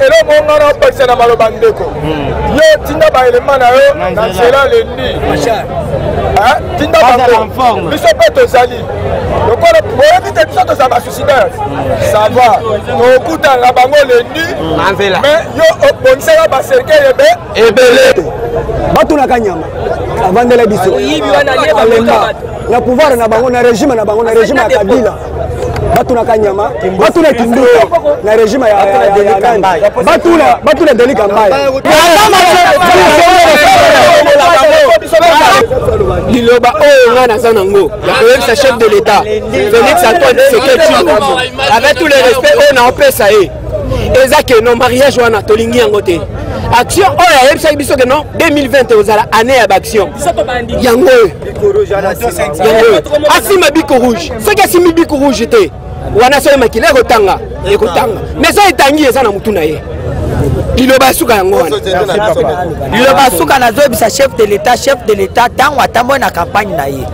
elo mongana opakisa na maloba ndeko yo tinda ba elema na yo na zela lendi tinda bango biso pe tozali lokola boyebi te biso tozala basuicidaire ça va tokutanga bango lendi mais yo obonisaka baserkele ebele batunaka nyama avandela biso na pouvoir na bango na régime na bango na régime ya Kabila batuna kanyama batuna kinduka na régime ya batuna delika mbaya liloba oyo nga naza nango ya koyebisa chef de l'état Félix Antoine Tshisekedi avec tous les respects oyo na opesa ye eza ke no mariage wana tolingi yango te action oyo ayebisaki biso ke no 2020 ozala année ya baaction yango asima biko rouge soki asimi biko rouge te wana soki makila ekotanga mais so etangi eza na mutu na ye liloba suka yango wana liloba suka nazoyebisa chef de l'état ntango atamboyi na campagne na ye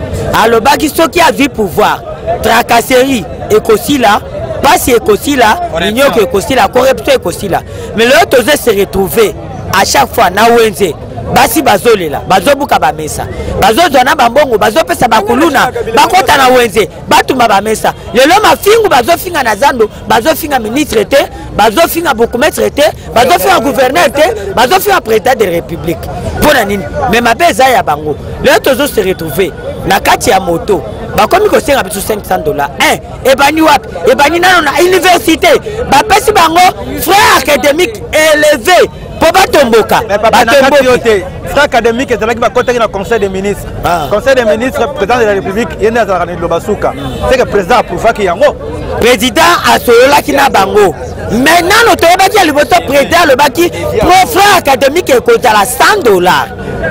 alobaki soki avi pouvoir tracasserie ekosila pasi ekosila minyoko ekosila corruption ekosila mais lelo toze se retrouver à chaque fois na wenze basi bazolela bazobuka bamesa bazozwa na bambongo bazopesa bakuluna bakota na wenze batumba bamesa lelo mafingu bazofinga na zando bazofinga ministre te bazofinga bourgmestre te bazofinga gouverneur te bazofinga président de république mpona nini mais mabe eza ya bango lelo tozo se retrouver na kati ya moto bakomi kosenga biso $500 ebani wapi ebani nano na université bapesi bango frais académique élevé pour batomboka frais académique ezalaki bakotaki na conseil des ministres conseil des ministres président de la république yende azalaka na liloba suka c'est que président approuvaki yango président asololaki na bango maintenant toyebaki ya liboso président alobaki pro frais académique ekozala $100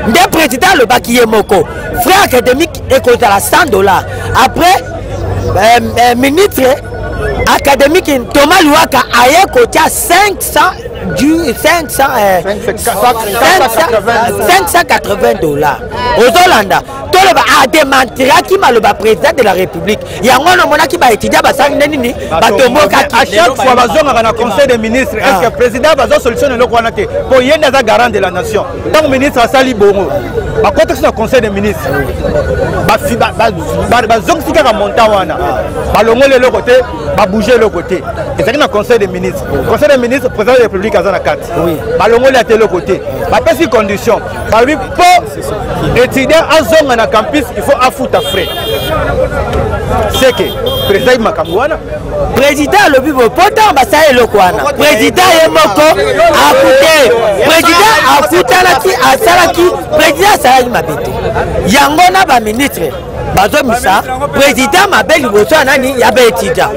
nde président alobaki ye moko frais académique ekozala $100 après ministre académique Thomas Luaka aye kotia 580 $. Ozolanda toloba a démentiraki maloba président de la république yango na monaki ba étudiant basali nini batomboka à chaque fois bazonga na conseil des ministres est-ce que président bazo solutionner le kwana te pour yenda za garant de la nation tant ministre asali bongo ba contexte na conseil des ministres bazonga sika monta wana balongole le côté ba bouger le côté et c'est na conseil des ministres président de la république azana 4 balongole à le côté ba pesi condition ba lui pour étudiant azonga na campus il faut afuta frais c'est que président makamwana président lobi poto basale lokwana président yemoko akute président afutalaki asalaki président salaki mabete yango na ba ministre bazomisa président mabeli boso nani ya ba étudiant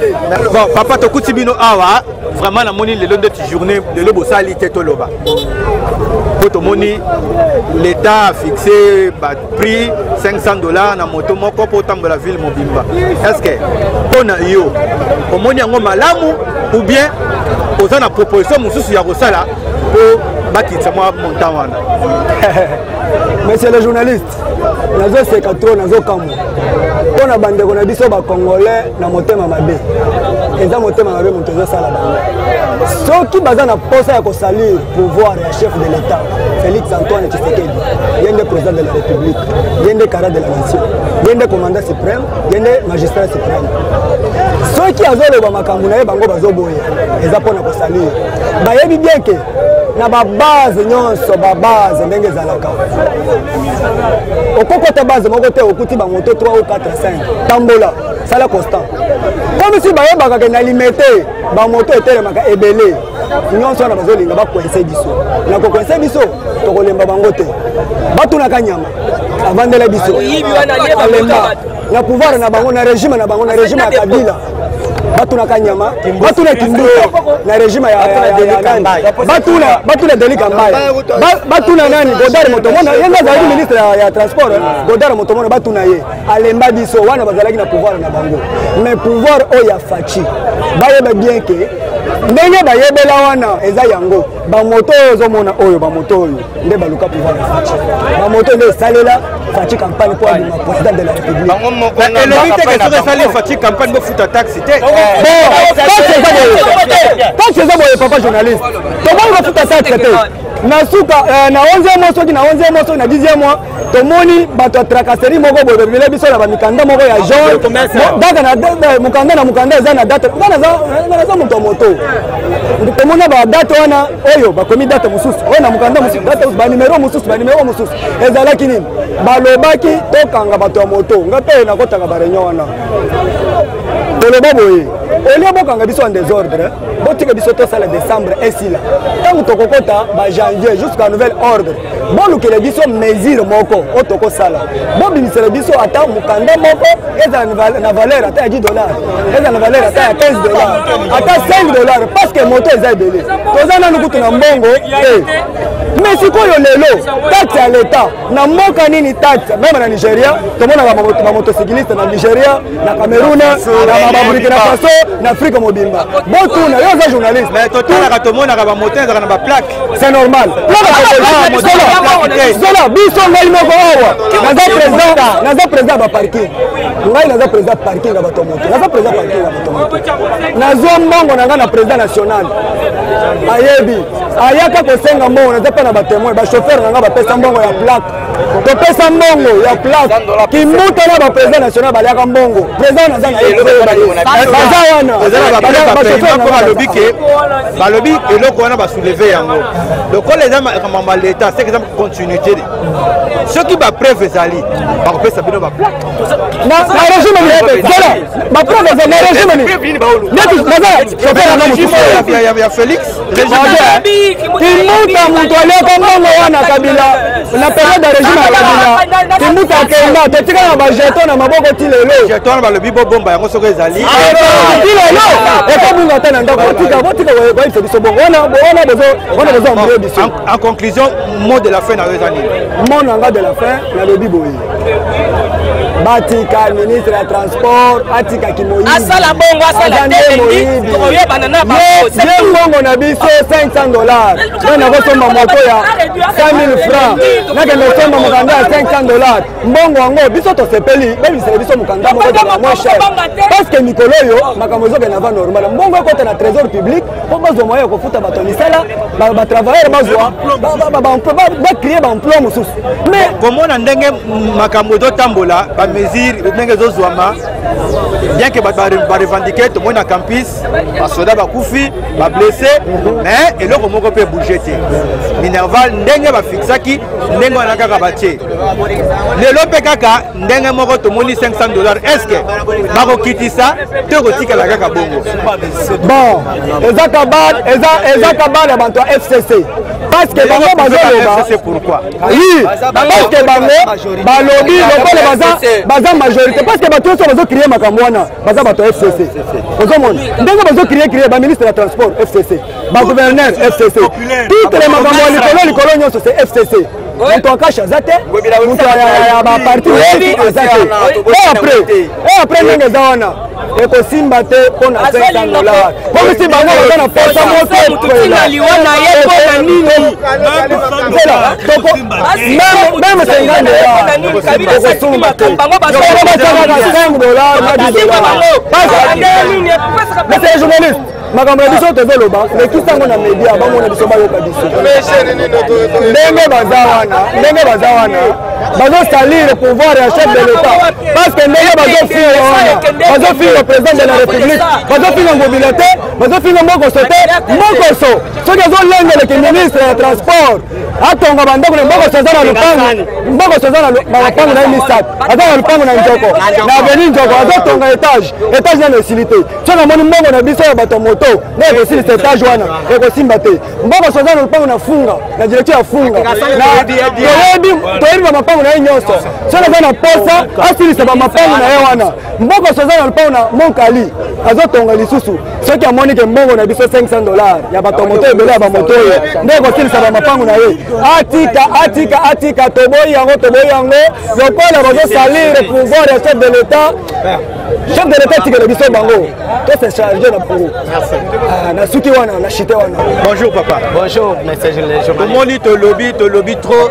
bon papa tokuti bino awa vraiment na moni lelo de journée de lo bosali tetoloba poto moni l'état a fixé ba prix $500 na moto moko pour tambola ville mobimba est-ce que pona yo omoni yango malamu ou bien ozana proposition mususu ya kosala pour bakitsa mwa montant wana monsieur le journaliste nazo seka trop nazo kamwa pona bandeko na biso ba congolais na motema mabe eza motema mabe moto zo sala bango soki baza na posa ya kosalir pouvoir ya chef de l'état Félix Antoine Tshisekedi yende président de la république yende cara de la nation yende commandant suprême yende magistrat suprême soki azoloba makambo na ye bango bazoboya eza pona kosalir bayebi bien ke na ba base nyonso ba base ndenge zalaka okokota base moko te okuti ba moto 3 ou 4 5 tambola sala constant comme si bayebaka ke na limité ba moto etelemaka ebele nyonso na bazolinga bakoinse biso na kokoinse biso tokolemba bango te batunaka nyama avandela biso alemba na pouvoir na bango na régime ya Kabila batunaka nyama batuna kinduka na régime ya batuna delika mbaya batuna nani Godard motomona yenga zali ministre ya transport Godard motomona batuna ye alemba biso wana bazalaki na pouvoir na bango mais pouvoir oya fachi bayeba bien que ndenge bayebela wana eza yango bamoto ozomona oyo bamoto oyo nde baluka pouvoir ya fachi bamoto nde salela faci campagne pour abima président de la république elobi te ke soki esali faci campagne bofuta taxe te taxe eza boye papa journaliste tobongi bafuta taxe te na suka na 11e mois soki na 11e mois soki na 10e mois tomoni bato ya tracasserie moko boye bebele biso na bamikanda moko ya jaune data na mokanda na mokanda eza na date naza moto ya moto tomona badate wana oyo bakomi date mosusu oyo na mokanda mosusu date banimero mosusu ezalaki nini balobaki tokanga bato ya moto nga mpe nakotanga bareunion wana toloba boye olia bokanga biso en désordre botika biso tosala décembre esila ntango tokokota bajanvier jusqu'à nouvel ordre bolukele biso mesure moko oyo tokosala bobimisela biso ata mokanda moko ezala na valeur ata ya $10 ezala na valeur ata ya $15 ata $5 parce que moto eza ebele toza nanu kutu na mbongo mais sikoyo lelo taxe ya leta na mboka nini taxe meme na Nigeria tomonaka bamotocycliste na Nigeria na Cameroun na Burkina Faso na Afrique mobimba botuna yo oza journaliste mais totalaka tomonaka bamoto ezaka na baplaque c'est normal zola biso ngai moko awa naza président ya baparking ngai naza président parking ya bato moto naza président parking ya bato moto nazwa mbongo na ngai na président national ayebi ayaka kosenga mbongo naza mpe na batémoin bachauffeur na ngai bapesa mbongo ya plaque topesa mbongo ya plaque kimuta na baprésident national baliaka mbongo président naza na baza wana balobi eloko wana basouleve yango lokola eza makambo ya leta seke eza continuité soki bapreuve ezali bakopesa bino baplaque na régime bapreuve ezali na régime ya Félix kimuta moto aliaka mbongo wana Kabila na période ya régime ya Kabila kimuta akenda totika na bajeton na maboko ti lelo jeton wana balobi bobomba yango soki ezali ti lelo ekobunga te na ndako botika bayebisa biso bongo wana bezo ambrie biso. En conclusion, mot de la fin na eza nini? Mot nanga de la fin nalobi boye batika ministre ya transport atikaki Moïse asala bongo asala te toyebana na ye mbongo na biso $500 nga nakosomba moto ya 5000 francs nakende kosomba mokanda ya $500 mbongo yango biso tosepeli bebisela biso mokanda moko ezala moins cher parce que mikolo oyo makambo ezokende ava normal mbongo ekota na trésor public mpo bazwa moyen ya kofuta bato misala batravailleur bazwa bacrie baemploi mosusu mais komona ndenge makambo ezotambola bamesure ndenge ezozwama bien que barevendike tomoni na campus basoda bakufi bablesse mais eloko moko mpe bouge te minerval ndenge bafixaki ndenge wana kaka batie lelo mpe kaka ndenge moko tomoni $500 est ce que bakokitisa to kotikala kaka bongo bon eza kabale ya bato ya FCC parce que bango bazoloba pourquoi oui parce que bango balobi lokola baza majorité parce que bato nyonso bazokrie makambo wana baza bato ya FCC ozomona ndenge bazokrie baministre ya transport FCC bagouverneur FCC toutes makambo ya likolo nyonso c'est FCC moto akasha aza te moto ya baparti aza te e après ndenge eza wana ekosimba te mpo na $500 komisi bango baza na posa meme $50 mais c'est journaliste makambo ya biso tozoloba lekisango na media bamona biso bayoka biso ndenge baza wana bazosalire pouvoir ya chef de l'état parce que ndenge bazofinga président de la république bazofinga ngobila te bazofinga mokoso te mokoso soki azolengeleki ministre ya transport atonga bandako na mokoso aza na lupango na ye misato aza na lupango na njoko na aveni njoko azotonga étage nano esili te so namoni mbongo na biso ya bato moto nde ekosilisa étage wana ekosimba te mbokoso aza na lupango na funga na directeur ya funga toyebi bamapango na ye nyonso so naza na posa asilisa bamapango na ye wana mbokoso aza na lupango na monkali azotonga lisusu soki amonike mbongo na biso $500 ya bato moto ebele ya bamoto oyo nde ekosilisa bamapango na ye atika toboyi yango lokola bazosalire pouvoir ya chef de l'état tikele biso bango to se charge na bango na suki wana na chite wana. Bonjour papa. Bonjour message les journalistes. Tomoni tolobi trop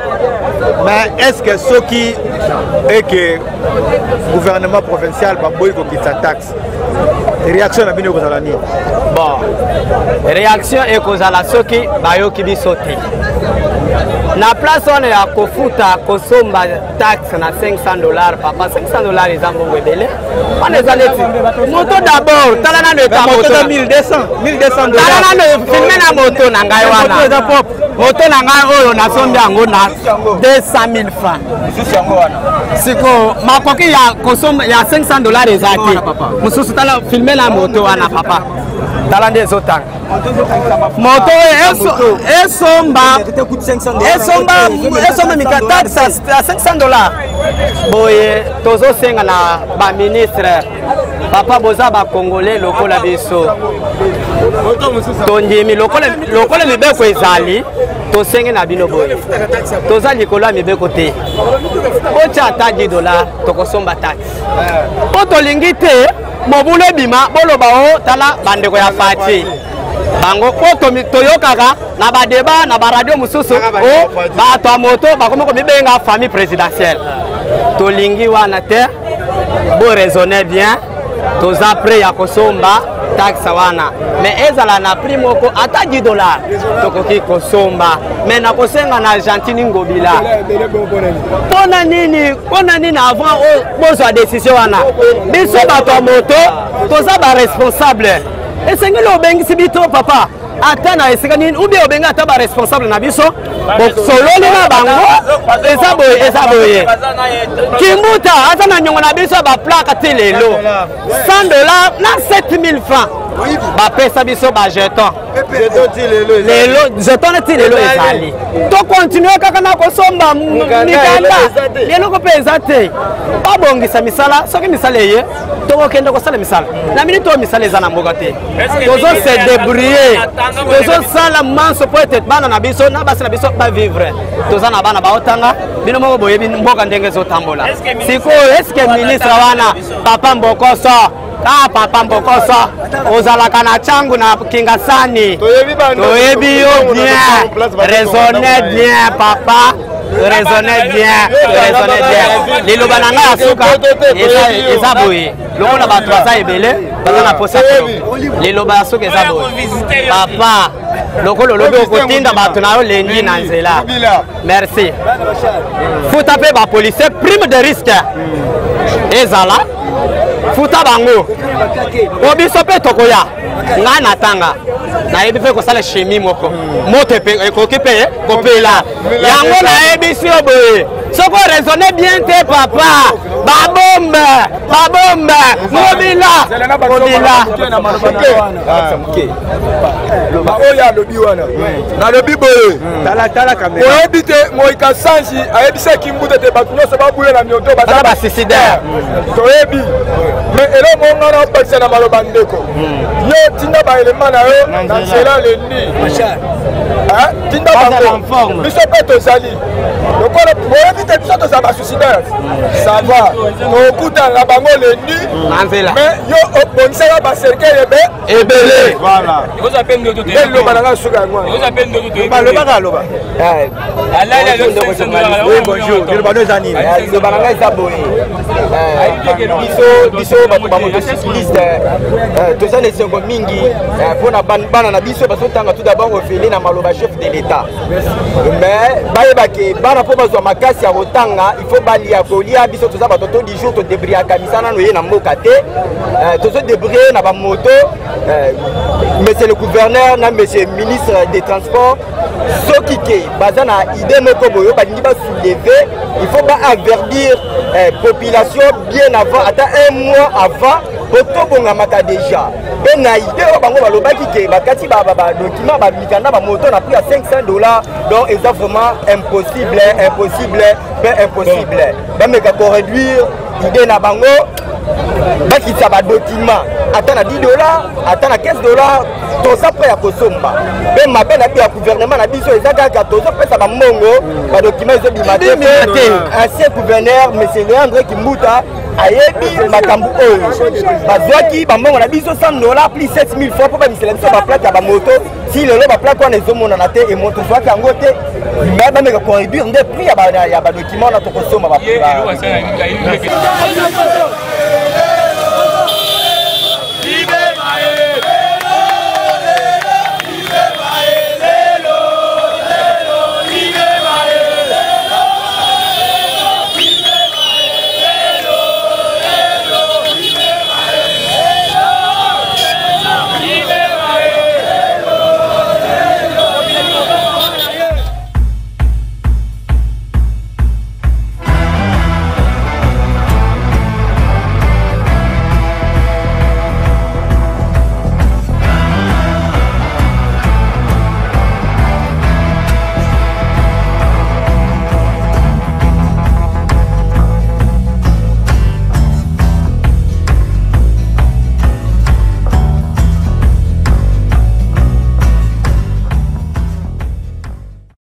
Mais est-ce que ceux qui et que gouvernement provincial baboy ko kitsa taxe réaction na bino ko zala ni bon réaction et kozala soki bayoki biso te na place on ya kofuta kosomba taxe na $500 papa $500 eza mbongo ebele wana eza neti moto d'abord tala na le moto na 1200 tala na le filme na moto na ngai wana moto na ngai oyo nasombi yango na 200,000 francs siko makoki ya kosomba ya $500 eza te mosusu tala filme na moto wana papa tala nde ezotanga moto esomba mika taxe à $500 boye tozosenga na baministre papa boza bakongole lokola biso tondimi lokola mibeko ezali tosenge na bino boye toza likolo ya mibeko te otya ata $10 tokosomba taxe po tolingi te mobulu ebima boloba o tala bandeko ya fati bango po toyokaka na badeba na baradio mosusu o bato ya moto bakomi komibenga famille présidentielle tolingi wana te bo raisonner bien toza prêt ya kosomba taxe wana mais ezala na prix moko ata $10 tokoki kosomba mais na kosenga na Argentine ngobila pona nini avant bozwa décision wana biso bato ya moto toza ba responsable esengeli obengisi bito papa ata na esika nini ou bien obenga ata ba responsable na biso sololi na bango eza boye kimbuta ata na nyongo na biso ba plaka te lelo $100 na 7,000 francs bapesa biso ba jeton lelo jeton na ti lelo ezali to continue kaka na kosomba mikanda lelo ko pesa te babongisa misala soki misala eye tokokende kosala misala na mini to misala eza na mboka te tozo se débrouiller tozo sala manso po ete bana na biso na basi na biso ba vivre toza na bana baotanga bino moko boyebi mboka ndenge ezotambola sikoyo eske ministre wana papa Mbokoso papa Mbokoso ozalaka na changu na kingasani toyebi yo bien raisonner bien papa raisonner bien liloba na ngai asuka eza boye lokola bato baza ebele baza na posa liloba ya suka eza boye papa lokolo olobi okotinda bato na yo lendi na nzela merci futa mpe bapolisier prime de risque ezala futa bango po biso mpe tokoya ngai natanga nayebi mpe kosala chimie moko moto ekoki mpe kopela yango nayebisi yo boye soko raisonner bien te papa babombe mobila oyo alobi wana nalobi boye oyebi te moika sanji ayebisaki mbuta te bato nyonso babuya na mioto baza basuicidaire toyebi mais eloko ngana opakisa na maloba ndeko yo tinda baelema na yo na nzela lendi tinda bango biso mpe tozali lokola oyebi te biso toza basuicidaire ça va tokutana na bango lendi mais yo obongisaka baserikele ebele eloba nanga suka yango aloba liloba nanga eza boye biso bato bamotocycliste toza na esengo mingi mpona bana na biso bazotanga tout d'abord ofele na maloba chef de l'état mais bayebake bana mpo bazwa makasi ya kotanga il faut balia kolia biso toza bato to 10 jours todebriaka misana no ye na mboka te tozodebrie na bamoto monsieur le gouverneur na monsieur ministre des transports soki ke baza na idée moko boyo balingi basoulever il faut baaverdir population bien avant ata un mois avant potobongamaka déjà mpe na idée oyo bango balobaki ke bakati badocument bamikanda bamoto na prix ya $500 donc eza vraiment impossible mpe impossible bameka koréduire idée na bango bakitisa badocument ata na 10 dollars ata na 15 dollars toza mpe ya kosomba mpe mabe na biso ya gouvernement na biso eza kaka tozopesa bamongo badocument ezobima te ancien gouverneur monsieur Leandre Kimbuta ayebi makambo oyo bazwaki bamongo na biso 100 dollars plus 7000 fois mpo bamisela biso baplate ya bamoto si lelo baplate wana ezomonana te emoto zwaki yango te me bameka koréduire nde prix ya badocument wana tokosomba